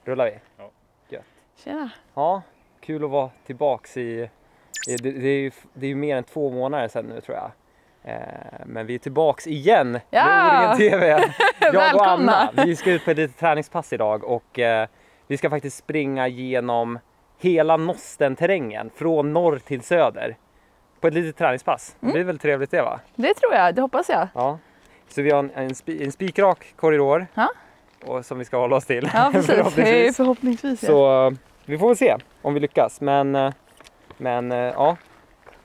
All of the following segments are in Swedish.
Rullar vi? Ja. Gött. Tjena. Ja, kul att vara tillbaks det är ju mer än 2 månader sedan nu tror jag. Men vi är tillbaks igen med O-ringen TV. Jag och Anna, vi ska ut på ett litet träningspass idag och vi ska faktiskt springa genom hela Nosten-terrängen från norr till söder på ett litet träningspass. Det blir väl trevligt det, va? Det tror jag, det hoppas jag. Ja, så vi har en spikrak korridor och som vi ska hålla oss till. Ja, precis. Förhoppningsvis. Så vi får väl se om vi lyckas. Men ja,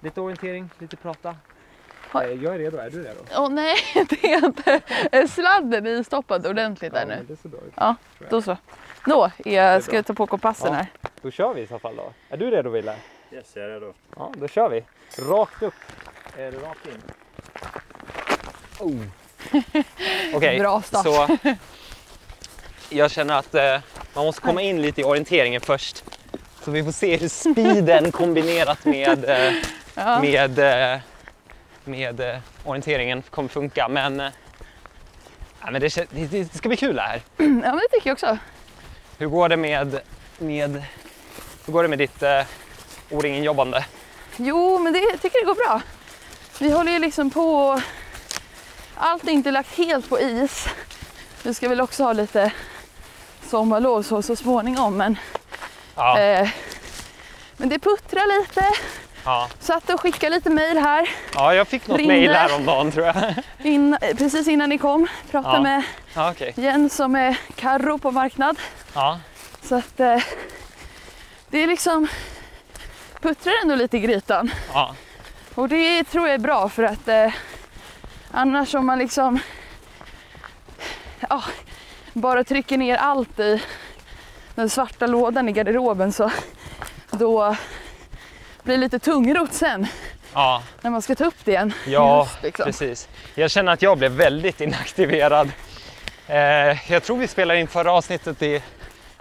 lite orientering, lite prata. Jag är redo, är du redo? Nej, det är inte. Sladden är stoppad ordentligt där nu. Det ser bra ut. Ja, då så. Ska jag ta på kompassen här. Då kör vi i så fall då. Är du redo, Wille? Yes, jag är redo. Ja, då kör vi. Rakt upp. Rakt in. Okej, Bra start. så jag känner att man måste komma in lite i orienteringen först. Så vi får se hur speeden kombinerat med orienteringen kommer funka. Men det ska bli kul här. Ja, men det tycker jag också. Hur går det med ditt O-ringen jobbande? Jo, men jag tycker det går bra. Vi håller ju liksom på. Allt är inte lagt helt på is. Vi ska väl också ha lite sommarlov så småningom. Men, men det puttrar lite. Ja. Satt och skickade lite mejl här. Ja, jag fick något mejl här om dagen tror jag. Precis innan ni kom. Pratade med Jens som är Karro på marknad. Ja. Så att det är liksom puttrar ändå lite i grytan. Ja. Och det tror jag är bra för att annars om man liksom bara trycker ner allt i den svarta lådan i garderoben så då blir det lite tungrot sen. Ja. När man ska ta upp det igen. Ja, just, liksom. Precis. Jag känner att jag blev väldigt inaktiverad. Jag tror vi spelade in förra avsnittet i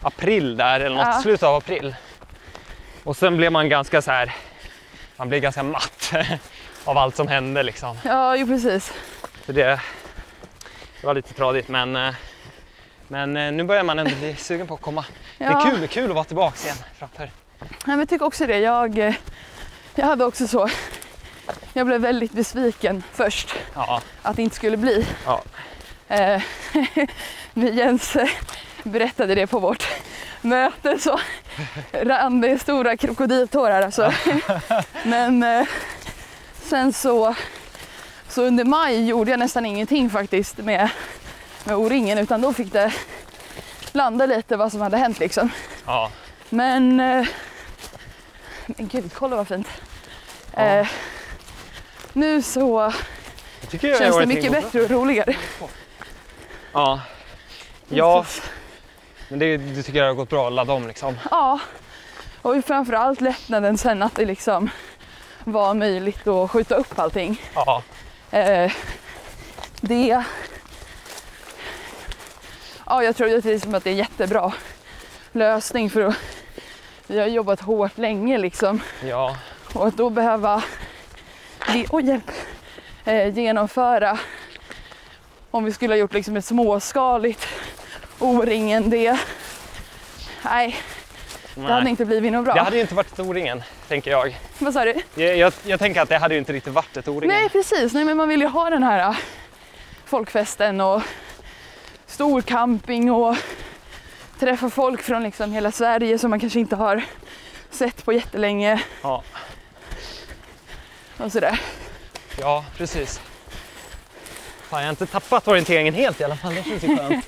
april där, eller något slut av april. Och sen blev man ganska så här, man blev ganska matt av allt som hände liksom. Ja, ju precis. Så det var lite tradigt, men nu börjar man ändå bli sugen på att komma. Ja. Det är kul att vara tillbaka igen framför. Ja, men jag tycker också det. Jag hade också så. Jag blev väldigt besviken först att det inte skulle bli. Ja. Jens berättade det på vårt möte så rann det stora krokodiltårar alltså. Men sen så under maj gjorde jag nästan ingenting faktiskt med O-ringen utan då fick det landa lite vad som hade hänt liksom. Ja. Men gud, kolla vad fint. Nu så känns det mycket bättre och roligare. Ja, men du tycker det har gått bra att ladda om liksom? Ja, och framförallt lättnaden sen att det liksom var möjligt att skjuta upp allting. Ja. Jag tror att det är en jättebra lösning för att vi har jobbat hårt länge liksom. Ja. Och att då behöva genomföra om vi skulle ha gjort liksom ett småskaligt O-ringen det hade inte blivit något bra. Det hade ju inte varit ett O-ringen, tänker jag. Vad sa du? Jag tänker att det hade ju inte riktigt varit ett O-ringen. Nej, precis. Nej, men man vill ju ha den här folkfesten och stor camping och träffa folk från liksom hela Sverige som man kanske inte har sett på jättelänge. Ja. Och sådär. Ja, precis. Fan, jag har inte tappat orienteringen helt i alla fall. Det känns ju skönt.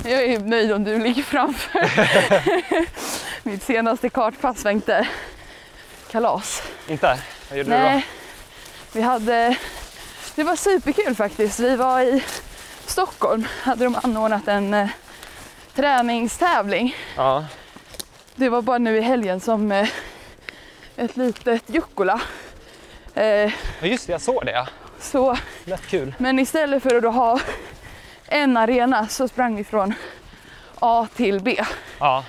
Jag är nöjd om du ligger framför. Mitt senaste kartpass var inte kalas. Inte? Vad gjorde du då? Det var superkul faktiskt. Vi var i Stockholm. Hade de anordnat en träningstävling. Ja. Det var bara nu i helgen som ett litet Jukkola. Ja just det, jag såg det. Så, lätt kul. Men istället för att ha en arena så sprang vi från A till B. Ja.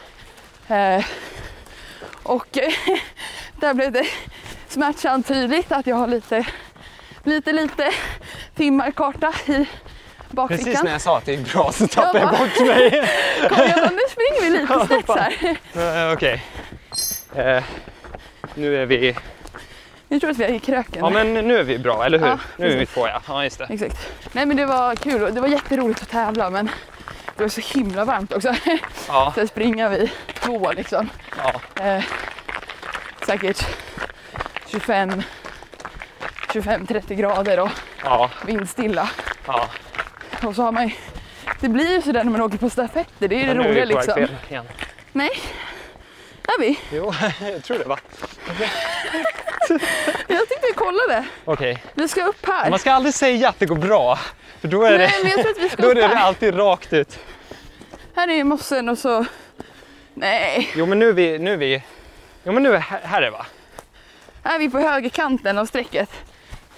Och där blev det smärtsamt tydligt att jag har lite timmarkarta i bakfickan. Precis när jag sa att det är bra så tappade jag bort mig. Kom igen, nu lite snett så här. Okej. Nu är vi... Jag tror att vi är i kröken. Ja, men nu är vi bra, eller hur? Ja, nu är vi två, ja. Ja, just det. Exakt. Nej, men det var kul och det var jätteroligt att tävla, men det var så himla varmt också. Ja. Så springa vid 2 liksom. Ja. Säkert 25-30 grader och vindstilla. Ja. Och så har man ju, det blir ju sådär när man åker på stafetter, det är ju det roliga liksom. Nej, är vi? Jo, jag tror det va. Jag tyckte vi kollade. Okej. Vi ska upp här. Man ska aldrig säga att det går bra. För då är, Nej, men jag tror att vi ska då upp är det här. alltid rakt ut. Här är mossen och så... Nej. Jo men nu är vi... Jo men nu är här är va? Här är vi på högerkanten av strecket.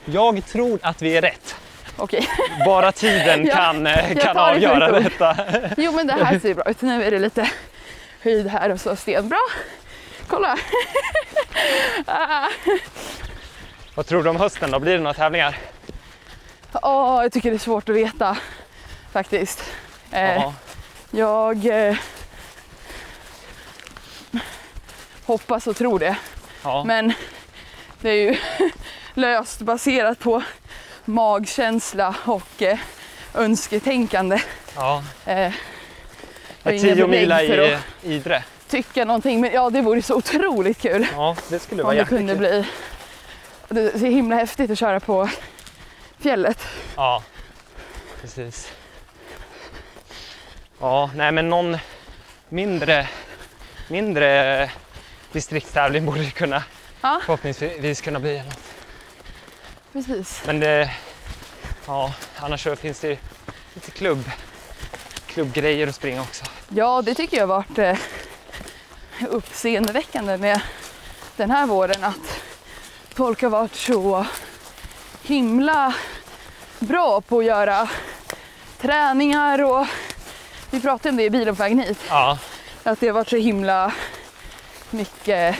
Jag tror att vi är rätt. Okej. Bara tiden kan avgöra detta. Jo men det här ser bra ut. Nu är det lite höjd här och så sten. Bra. Kolla. Vad tror du om hösten då? Blir det några tävlingar? Jag tycker det är svårt att veta faktiskt. Jag hoppas och tror det. Ja. Men det är ju löst baserat på magkänsla och önsketänkande. Ja. 10 mila i Idre. Tycka någonting, men ja, det vore så otroligt kul. Ja, det skulle vara om det kunde bli. Det är så himla häftigt att köra på fjället. Ja, precis. Ja, nej men någon mindre distriktstävling borde det kunna förhoppningsvis kunna bli. Eller något. Precis. Men det, annars så finns det lite klubbgrejer att springa också. Ja, det tycker jag har varit uppseendeväckande med den här våren, att folk har varit så himla bra på att göra träningar, och vi pratade om det i bilen på vägen hit. Ja. Att det har varit så himla mycket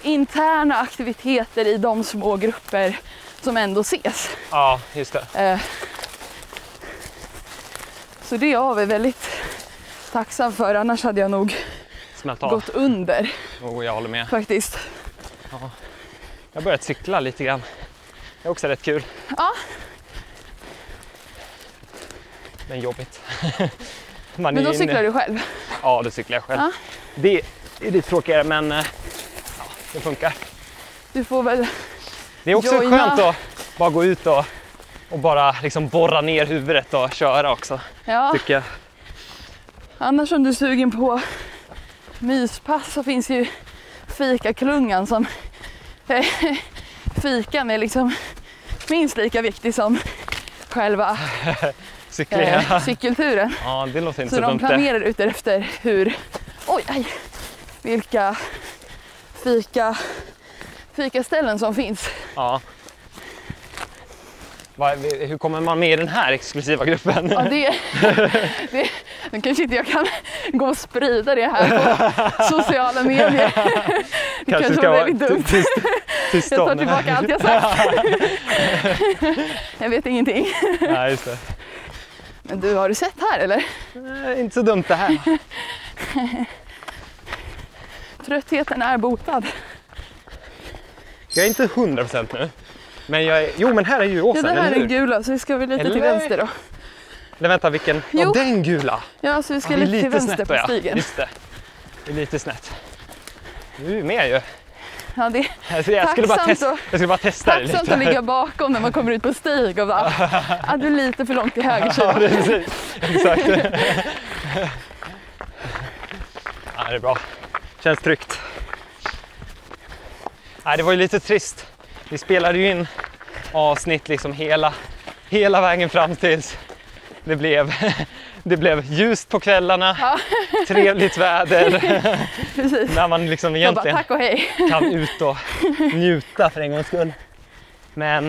interna aktiviteter i de små grupper som ändå ses. Ja, just det. Så det är jag väldigt tacksam för, annars hade jag nog gått under. Jag håller med. Faktiskt. Ja. Jag har börjat cykla lite grann. Det är också rätt kul. Ja. Men jobbigt. Men då cyklar du själv? Ja, då cyklar jag själv. Ja. Det är lite tråkigare, men det funkar. Du får väl det är också skönt att bara gå ut och bara liksom borra ner huvudet och köra också. Ja. Tycker jag. Annars om du är sugen på myspass så finns ju fikaklungan som fikan är liksom minst lika viktig som själva cykelturen. Ja, det låter inte så så de planerar ut efter vilka fikaställen som finns. Ja. Hur kommer man med i den här exklusiva gruppen? Ja, nu kanske inte jag kan gå och sprida det här på sociala medier. Det kanske var väldigt dumt. Jag tar tillbaka allt jag sagt. Jag vet ingenting. Nej, just det. Men du, har du sett här eller? Nej, inte så dumt det här. Tröttheten är botad. Jag är inte 100% nu. Men men här är ju rosa. Ja, det här är gula, så vi ska väl lite till vänster då. Eller vänta, vilken? Ja, den gula. Ja, så vi ska lite till vänster snett, på stigen. Just det. Det är lite snett. Du är med ju. Ja, det jag skulle bara testa det lite. Tacksamt att ligga bakom när man kommer ut på stig och bara, du är lite för långt till höger. Ja, precis. Exakt. Ja, det är bra. Känns tryggt. Nej, det var ju lite trist. Vi spelade ju in avsnitt liksom hela vägen fram tills det blev ljust på kvällarna, trevligt väder. Precis. När man liksom egentligen tack och hej. kan ut och njuta för en gångs skull. Men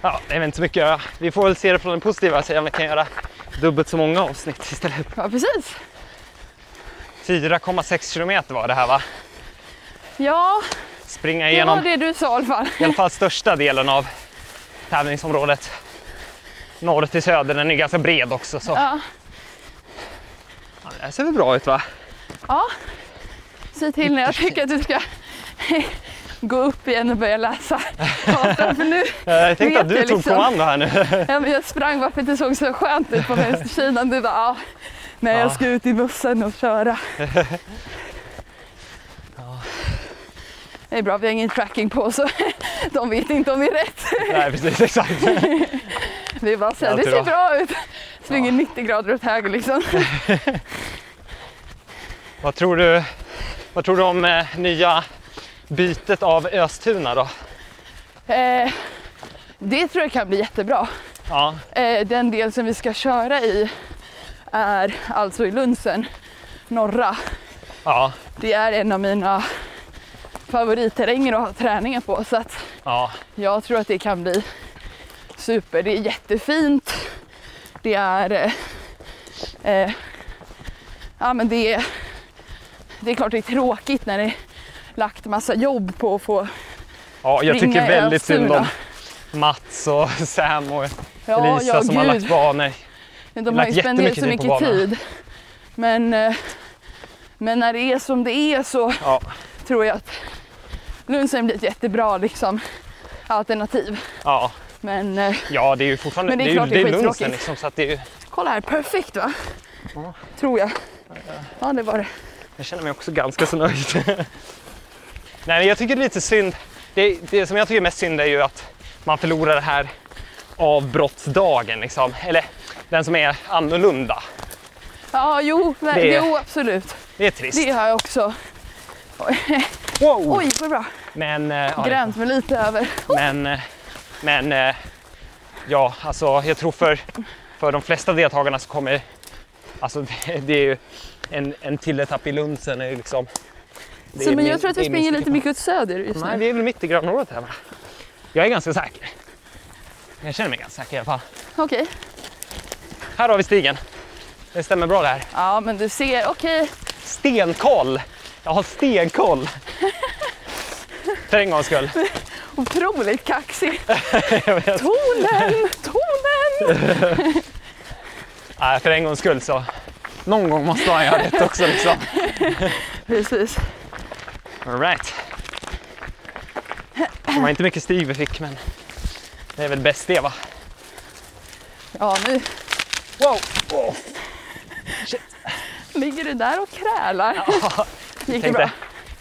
det är inte så mycket. Vi får väl se det från den positiva sidan. Vi kan göra dubbelt så många avsnitt istället. Ja, precis. 4,6 kilometer var det här, va? Ja, springa igenom det du sa i alla fall. I alla fall största delen av tävlingsområdet. Norr till söder, den är ganska bred också. Så. Ja. Det här ser väl bra ut, va? Ja, säg till när jag tycker att du ska gå upp igen och börja läsa kartan, för nu jag tänkte att du tog liksom, kommando här nu. Ja, men jag sprang varför det såg så skönt ut på vänstersidan. Du bara, när jag ska ut i bussen och köra. Det är bra, vi har ingen tracking på så de vet inte om vi är rätt. Nej, precis, exakt. Det är bara så här, det ser bra ut. Svänger 90 grader åt höger liksom. Vad tror du om nya bytet av Östuna då? Det tror jag kan bli jättebra. Ja. Den del som vi ska köra i är alltså i Lunsen, norra. Ja. Det är en av mina favoritterränger att ha träningar på, så att jag tror att det kan bli super. Det är jättefint. Det är men det är klart det är tråkigt när det är lagt massa jobb på att få jag tycker väldigt synd om Mats och Sam och Elisa som har lagt banor. De har ju spenderat så mycket tid. Men när det är som det är så tror jag att Lunsen blir ett jättebra liksom, alternativ. Ja. Men det är ju fortfarande det är Lunsen liksom, så att det är ju... Kolla här, perfekt va? Ja. Tror jag. Ja, det var det. Jag känner mig också ganska så nöjd. Nej, jag tycker det är lite synd. Det som jag tycker är mest synd är ju att man förlorar det här avbrottsdagen liksom. Eller den som är annorlunda. Ja, jo, absolut. Det är trist. Det har jag också. Wow. Oj, vad bra. Men gräns med lite över. Men alltså jag tror för de flesta deltagarna så kommer alltså det är ju en till etapp i Lunsen är liksom. Så men jag tror att vi springer lite mycket åt söder just nu. Nej, vi är väl mitt i grönområdet här. Jag är ganska säker. Jag känner mig ganska säker i alla fall. Okej. Här har vi stigen. Det stämmer bra det här. Ja, men du ser, okej. Stenkoll! Jag har stenkoll. För en gångs skull. Otroligt kaxig. Tonen! Nej, för en gångs skull så. Någon gång måste man göra rätt också liksom. Precis. All right. Det var inte mycket stig vi fick, men det är väl bäst det, va? Ja, nu. Wow! Oh. Shit. Ligger du där och krälar? Ja, gick det bra?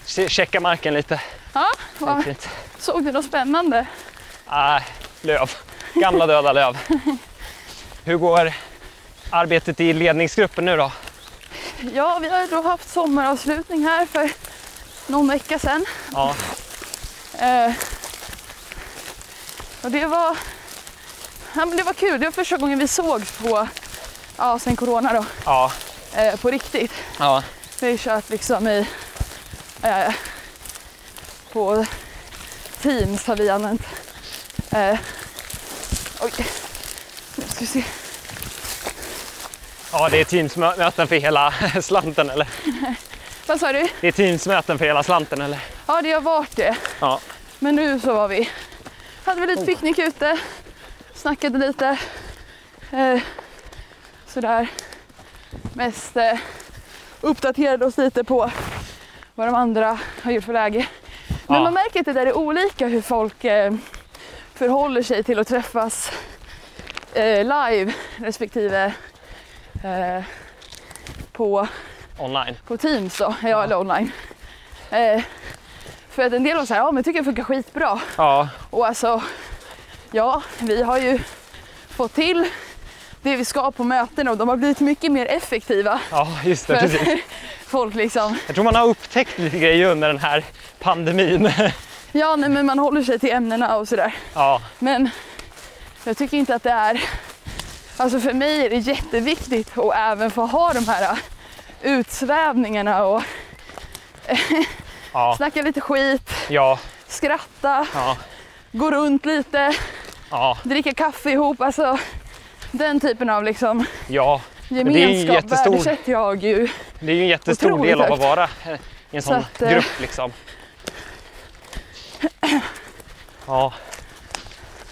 Checka marken lite. Ja, såg du något spännande? Löv. Gamla döda löv. Hur går arbetet i ledningsgruppen nu då? Ja, vi har då haft sommaravslutning här för någon vecka sedan. Ja. Och det var kul. Det var första gången vi sågs på sen corona då. Ja. På riktigt. Ja. Vi har kört liksom på Teams har vi använt. Oj, nu ska vi se. Ja, det är Teams-möten för hela slanten, eller? Vad sa du? Det är Teams-möten för hela slanten, eller? Ja, det har varit det. Ja. Men nu så hade vi lite picknick ute, snackade lite. Sådär. Mest uppdaterade oss lite på vad de andra har gjort för läge. Men man märker att det där är olika hur folk förhåller sig till att träffas live respektive på Teams då, eller online. För att en del var så här, men tycker det funkar skitbra. Ja. Och alltså, vi har ju fått till det vi ska på möten och de har blivit mycket mer effektiva. Ja, just det, precis. Folk liksom. Jag tror man har upptäckt lite grejer under den här pandemin. Ja, nej, men man håller sig till ämnena och sådär. Ja. Men jag tycker inte att det är, alltså för mig är det jätteviktigt att även få ha de här utsvävningarna och snacka lite skit, skratta, gå runt lite, dricka kaffe ihop, alltså den typen av liksom gemenskap värdesätter jag ju. Det är ju en jättestor del av att vara i en sån grupp liksom. Ja,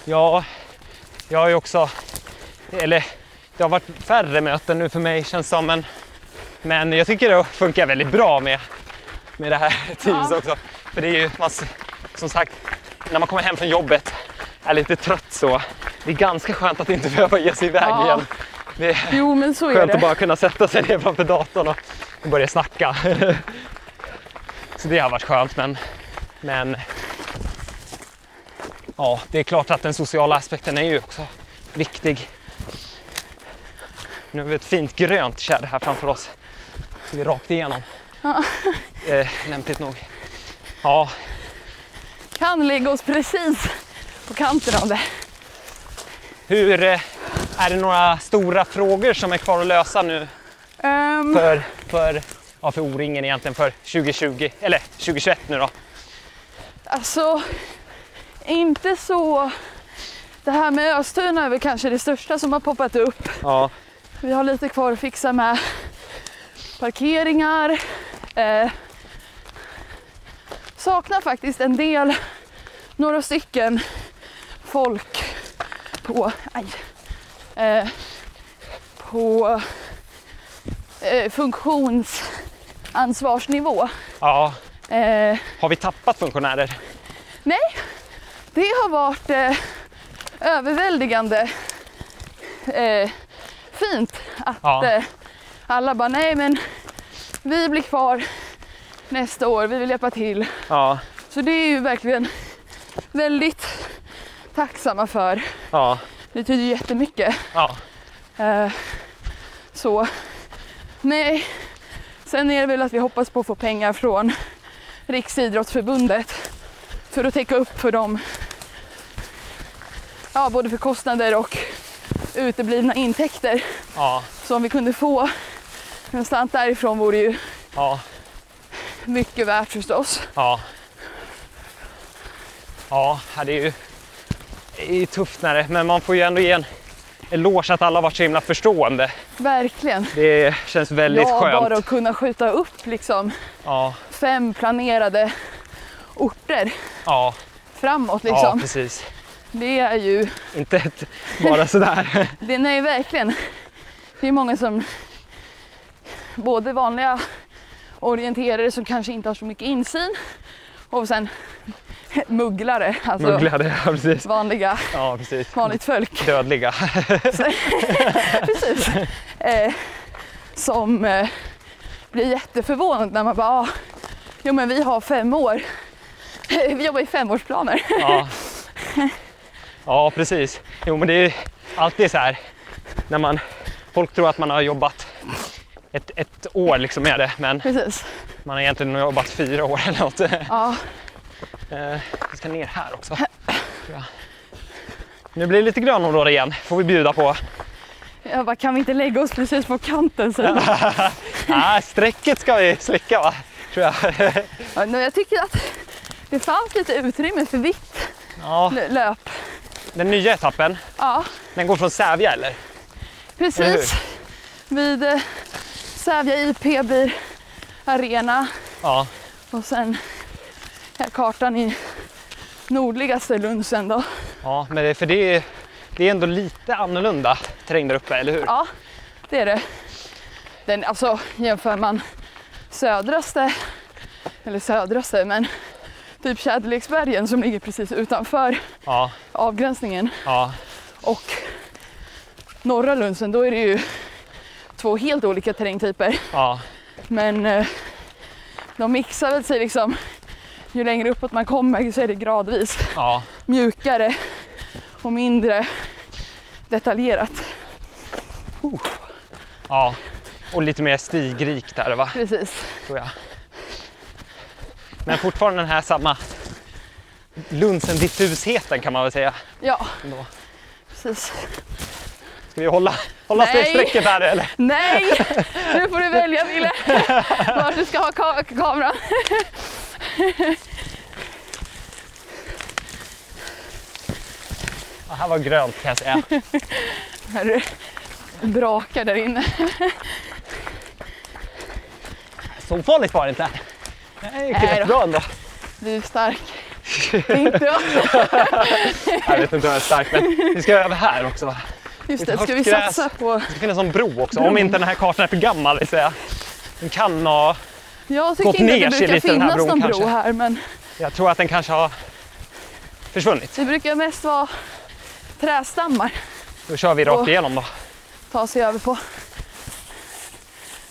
jag har ju också, eller det har varit färre möten nu för mig känns som, men Men jag tycker det funkar väldigt bra med det här Teams också. För det är ju, som sagt, när man kommer hem från jobbet är lite trött så. Det är ganska skönt att inte behöva ge sig iväg igen. Det är men så skönt är det. att bara kunna sätta sig ner framför datorn och börja snacka. Så det har varit skönt, men ja, det är klart att den sociala aspekten är ju också viktig. Nu har vi ett fint grönt kärr här framför oss. Så vi är rakt igenom. Ja. Lämpligt nog. Ja. Kan lägga oss precis på kanten av det. Hur är det några stora frågor som är kvar att lösa nu för O-ringen egentligen för 2020 eller 2021 nu då? Alltså inte så. Det här med Östuna är väl kanske det största som har poppat upp. Ja. Vi har lite kvar att fixa med parkeringar. Saknar faktiskt några stycken folk på funktionsansvarsnivå. Ja. Har vi tappat funktionärer? Nej, det har varit överväldigande fint att alla bara nej men vi blir kvar nästa år, vi vill hjälpa till. Ja. Så det är ju verkligen väldigt tacksamma för. Ja. Det betyder jättemycket. Ja. Så nej, sen är det väl att vi hoppas på att få pengar från Riksidrottsförbundet för att täcka upp för dem. Ja, både för kostnader och uteblivna intäkter. Ja. Så om vi kunde få någonstans därifrån vore ju mycket värt förstås. Ja. Ja, det är ju tufft när det, men man får ju ändå ge en eloge att alla varit så himla förstående. Verkligen. Det känns väldigt skönt. Ja, bara att kunna skjuta upp liksom 5 planerade orter framåt liksom. Ja, precis. Det är ju inte bara sådär. Nej, verkligen. Det är många som både vanliga orienterare som kanske inte har så mycket insyn och sen mugglare, alltså precis. vanliga, precis. vanligt folk. Dödliga. Precis. Som blir jätteförvånad när man bara, jo men vi har 5 år. Vi jobbar i 5-årsplaner. Ja, precis. Jo, men det är alltid så här när folk tror att man har jobbat ett år liksom med det, men precis. Man har egentligen jobbat 4 år eller något. Ja. Vi ska ner här också. Ja. Nu blir det lite grönområde igen, får vi bjuda på. Ja, vad kan vi inte lägga oss precis på kanten sen? Strecket ska vi slicka, va? Tror jag. Jag tycker att det fanns lite utrymme för vitt löp. Den nya etappen, den går från Sävja eller? Precis. Vid Sävja IP blir arena. Ja. Och sen kartan i nordligaste Lundsen då. Ja, men det är ändå lite annorlunda terräng där uppe, eller hur? Ja, det är det. Alltså jämför man södraste, men typ Tjäderleksbergen som ligger precis utanför avgränsningen. Ja. Och norra Lundsen, då är det ju 2 helt olika terrängtyper. Ja. Men de mixar väl sig liksom, ju längre uppåt man kommer så är det gradvis mjukare och mindre detaljerat. Ja, och lite mer stigrikt där, va? Precis. Tror jag. Men fortfarande den här samma Lundsen-diffusheten kan man väl säga. Ja, precis. Ska vi hålla strecket här eller? Nej, nu får du välja Ville vart du ska ha kameran. Det här var grönt kan jag säga. Här brakar där inne. Så farligt var det inte. Det gick rätt bra ändå. Du är stark. Inte jag. Jag vet inte om jag är stark, men vi ska över här också, va? Just det, ska vi satsa på... Det ska finnas en bro också, om inte den här kartan är för gammal, vill säga. Den kan ha Jag gått tycker inte ner att det sig brukar lite, den här finnas bron någon bro kanske. här, men Jag tror att den kanske har försvunnit. det brukar mest vara trästammar Då kör vi rakt Och- igenom då. ta sig över på.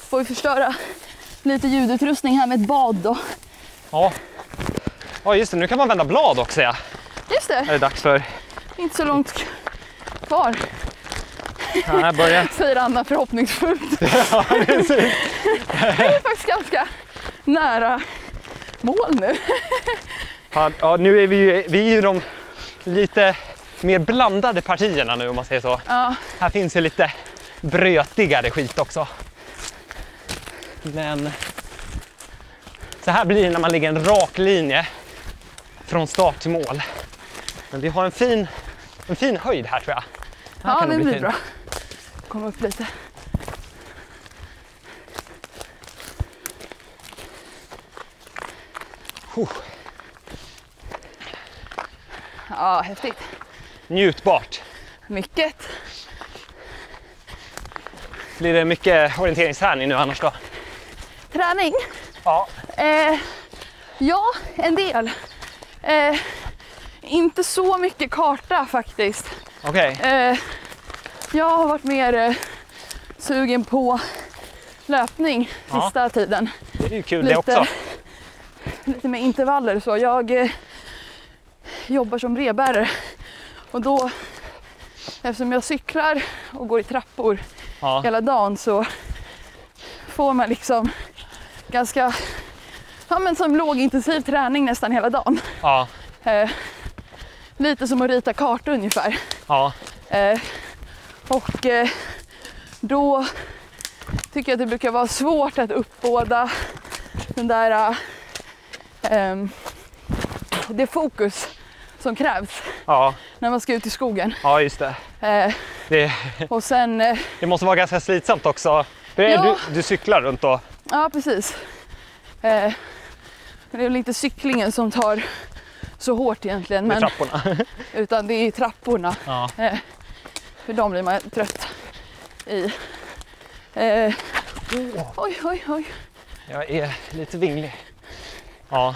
Får vi förstöra lite ljudutrustning här med ett bad då. Ja. Ja just det, nu kan man vända blad också ja. Just Är det, det dags för... inte så långt kvar, Ja, här börjar... säger Anna förhoppningsfullt. Ja, precis. Det är faktiskt ganska nära mål nu. Ja, nu är vi är ju de lite mer blandade partierna nu om man säger så. Ja, Här finns ju lite brötigare skit också. Men så här blir det när man lägger en rak linje från start till mål. Men vi har en fin höjd här tror jag. Här ja kan det bli blir fint. bra. Komma upp lite. Ja, häftigt. Njutbart. Mycket. Blir det mycket orienteringsträning nu annars då? Träning? Ja. Ja, en del. Inte så mycket karta faktiskt. Okej. Jag har varit mer sugen på löpning sista tiden. Det är ju kul det också. Lite med intervaller så. Jag jobbar som brevbärare och då, eftersom jag cyklar och går i trappor Ja. hela dagen, så får man liksom ganska, ja men som lågintensiv träning nästan hela dagen. Ja. Lite som att rita kartor ungefär. Ja. Då tycker jag att det brukar vara svårt att uppbåda den där det fokus som krävs Ja. när man ska ut i skogen. Ja, just det. Och sen, Det måste vara ganska slitsamt också. Ja. Du cyklar runt då? ja precis. Men det är väl inte cyklingen som tar så hårt egentligen, Med men, trapporna? utan det är trapporna. Ja. För de blir man trött i. Oj, oj, oj. Jag är lite vinglig. Ja.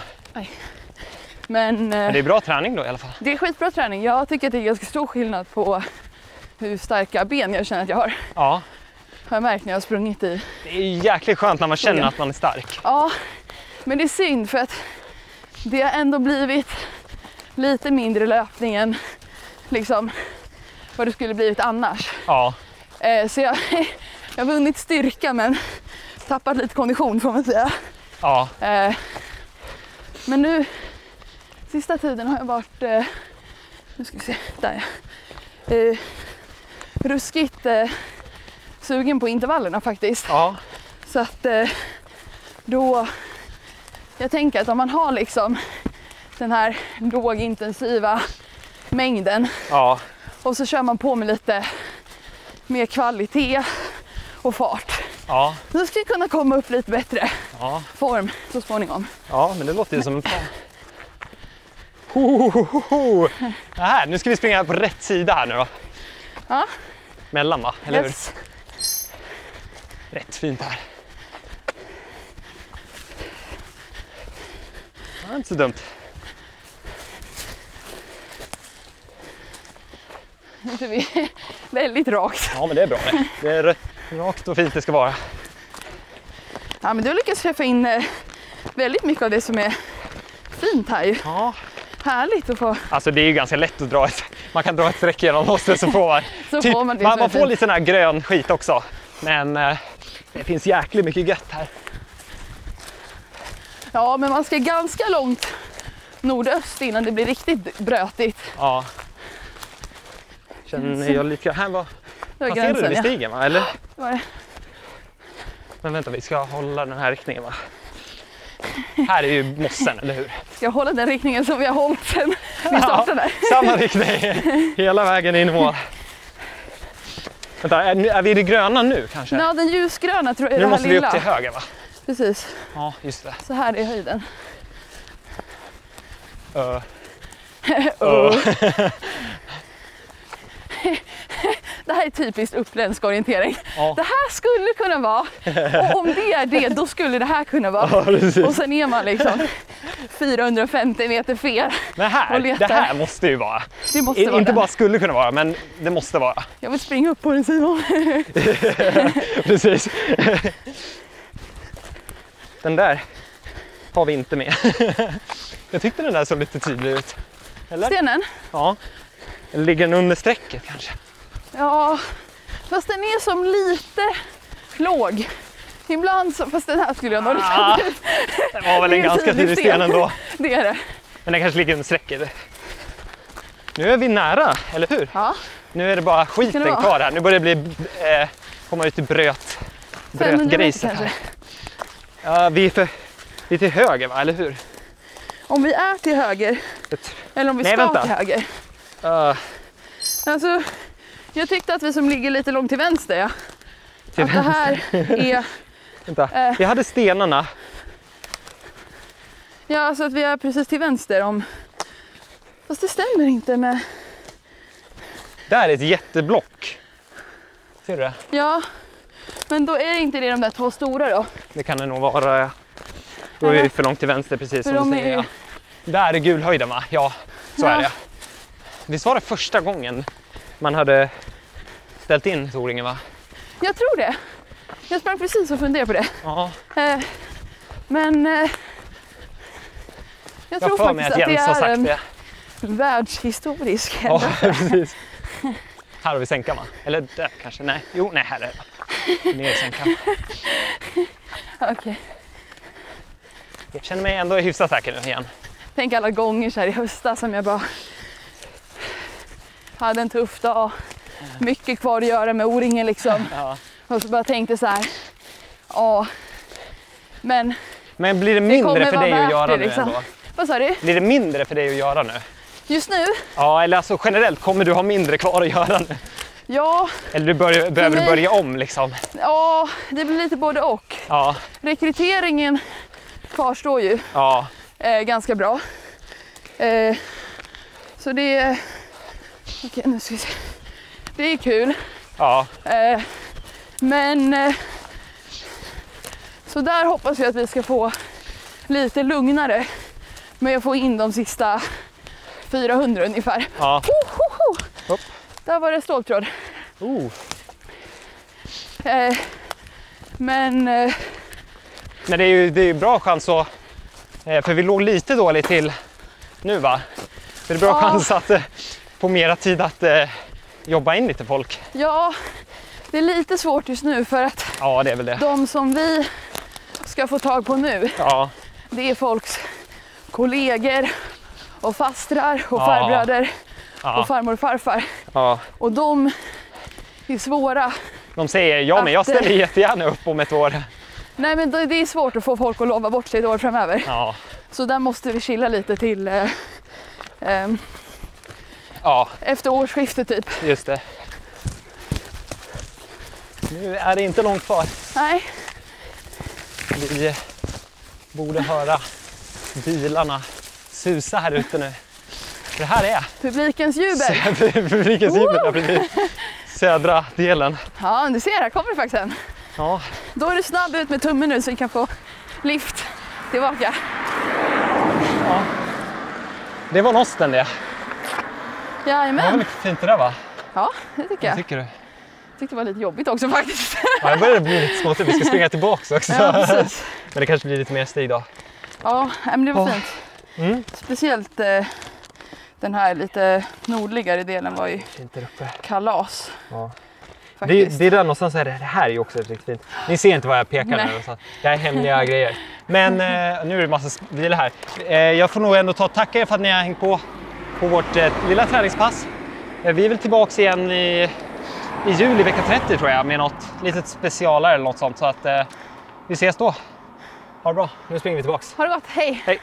Men Men det är bra träning då i alla fall. det är skitbra träning. Jag tycker att det är ganska stor skillnad på hur starka ben jag känner att jag har. Ja. Har jag märkt när jag har sprungit i. Det är jäkligt skönt när man känner att man är stark. Ja, men det är synd för att det har ändå blivit lite mindre löpning än liksom vad det skulle blivit annars. Ja. Så jag har vunnit styrka men tappat lite kondition får man säga. Ja. Men nu, sista tiden har jag varit, nu ska vi se, där ja. Ruskigt sugen på intervallerna faktiskt. Ja. Så att då, jag tänker att om man har liksom den här lågintensiva mängden Ja. och så kör man på med lite mer kvalitet och fart. Ja. Då ska vi kunna komma upp lite bättre Ja. form så småningom. Ja, men det låter ju som en plan. Det här, nu ska vi springa på rätt sida här nu då. Ja. Mellan va? Eller Yes. hur? Rätt fint här. Ja, inte så dumt. Det är väldigt rakt. Ja, men det är bra det. Det är rakt och fint det ska vara. Ja, men du lyckas träffa in väldigt mycket av det som är fint här ju. Ja. Härligt att få. Alltså det är ju ganska lätt att dra man kan dra ett streck genom oss så får man, Så typ, får man det som är man får fint. lite sån här grön skit också. Men det finns jäkligt mycket gött här. Ja, men man ska ganska långt nordöst innan det blir riktigt brötigt. Ja. Känner jag lite här var Det var passerar du vid ja. stigen va? Eller? Det var det. Men vänta, vi ska hålla den här riktningen va? Här är ju mossen, eller hur? Ska jag hålla den riktningen som vi har hållit sen vi startade? Samma riktning, hela vägen in i mål. Vänta, är vi i det gröna nu kanske? Ja, den ljusgröna tror jag är Nu det här måste vi lilla. upp till höger va? Precis, Ja, just det. så här är höjden. det här är typiskt uppländsk orientering. Ja. Det här skulle kunna vara, och om det är det, då skulle det här kunna vara. Ja, och sen är man liksom 450 meter fel. Men det här måste ju vara. Det måste vara inte den. bara skulle kunna vara, men det måste vara. Jag vill springa upp på den, Simon. Precis. Den där har vi inte med. Jag tyckte den där såg lite tydlig ut. Eller? Stenen? Ja. Eller ligger den under strecket kanske? Ja, fast den är som lite låg. Ibland så, fast den här skulle jag nog Det var väl en ganska tydlig sten ändå. Det är det. Men den kanske ligger under strecket. Nu är vi nära, eller hur? Ja. Nu är det bara skiten kvar här. Nu börjar det bli komma ut i brötgrejset här. Ja, vi är till höger, va? Eller hur? Om vi är till höger, eller om vi ska till höger. Alltså, jag tyckte att vi som ligger lite långt till vänster, ja. Till att vänster. Det här är... Vänta, vi hade stenarna. Ja, alltså att vi är precis till vänster om... Fast det stämmer inte med... Där är ett jätteblock. Ser du det? Ja, men då är det inte det de där två stora då. Det kan det nog vara. Då är vi för långt till vänster, precis för som du säger. är... Ja. Där är gulhöjden, va? Ja, så är det. Visst var det första gången man hade ställt in Toringen, va? Jag tror det. Jag sprang precis och funderade på det. Ja. Men jag tror faktiskt att det är en världshistorisk händelse. Ja, precis. Här har vi sänkan, va? Eller där kanske? Nej. Jo, nej, här är det. Ner i sänkan. Okej. Jag känner mig ändå hyfsat säker nu igen. Tänk alla gånger så här i höstas som jag bara hade en tuff dag. Mycket kvar att göra med O-ringen liksom. Ja. Och så bara tänkte så här. Ja. Men blir det mindre för dig att göra nu liksom. Ändå? Vad sa du? Blir det mindre för dig att göra nu? Just nu? Ja, eller alltså generellt kommer du ha mindre kvar att göra nu? Ja. Eller behöver du börja om liksom? Ja, det blir lite både och. Ja. Rekryteringen kvarstår ju. Ja. Ganska bra. Så det är... Okej, nu ska vi se. Det är kul. Ja. Men... Så där hoppas jag att vi ska få lite lugnare med att få in de sista 400 ungefär. Ja. Där var det ståltråd. Men det är ju bra chans att... För vi låg lite dåligt till nu, va? Så det är bra chans att få mera tid att jobba in lite folk. Ja, det är lite svårt just nu för att ja, det är väl det. De som vi ska få tag på nu, det är folks kollegor och fastrar och farbröder och farmor och farfar. Ja. Och de är svåra. De säger, men jag ställer jättegärna upp om ett år. Nej, men det är svårt att få folk att lova bort sig ett år framöver. Ja. Så där måste vi chilla lite till efter årsskiftet typ. Just det. Nu är det inte långt kvar. Nej. Vi borde höra bilarna susa här ute nu. Det här är publikens jubel. Publikens jubel, precis. Södra delen. Ja, du ser, här kommer det faktiskt en. Ja. Då är du snabb ut med tummen nu så vi kan få lift tillbaka. Ja. Det var nosten det. Jajamän. Det var lite fint det där, va? Ja, det tycker jag. Vad tycker du? Jag tyckte det var lite jobbigt också faktiskt. Ja, det börjar bli lite smått. Vi ska springa tillbaka också. Ja, precis. Men det kanske blir lite mer stig då. Ja, men det var fint. Speciellt den här lite nordligare delen var ju kalas. Ja. Det är där någonstans är det här är ju också riktigt fint. Ni ser inte vad jag pekar nu. Så det här är hemliga grejer. Men nu är det massa bilar här. Jag får nog ändå tacka er för att ni har hängt på vårt lilla träningspass. Vi är väl tillbaka igen i juli vecka 30 tror jag med något litet specialare eller något sånt. Så att vi ses då. Ha det bra. Nu springer vi tillbaka. Ha det gott. Hej! Hej!